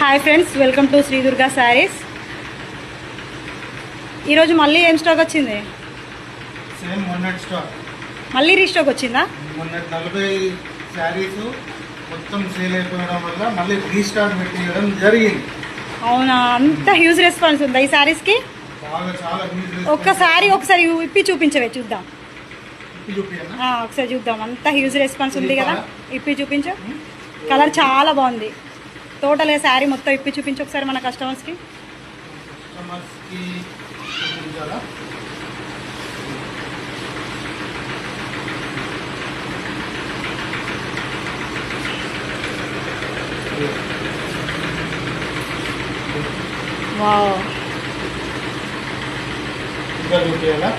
Hi friends, welcome to Sri Durga sarees. ఈరోజు మళ్ళీ ఏం స్టాక్ వచ్చింది? సేమ్ మొన్నటి స్టాక్ మళ్ళీ రీస్టాక్ వచ్చిందా? మొన్నటి 40 శారీస్ మొత్తం సేల్ అయిపోవడం వల్ల మళ్ళీ రీస్టాక్ పెట్టించడం జరిగింది. అవునా? అంత హ్యూజ్ రెస్పాన్స్ ఉందా ఈ శారీస్కి? చాలా ఒకసారి ఇప్పి చూపించవే, చూద్దాం. చూపించనా? ఒకసారి చూద్దాం. అంత హ్యూజ్ రెస్పాన్స్ ఉంది కదా, ఇప్పి చూపించు. కలర్ చాలా బాగుంది. టోటల్గా శారీ మొత్తం ఇప్పి చూపించు ఒకసారి మన కస్టమర్స్కి. చూపించాలా? వావ్, ఇంకా చూపించాలా?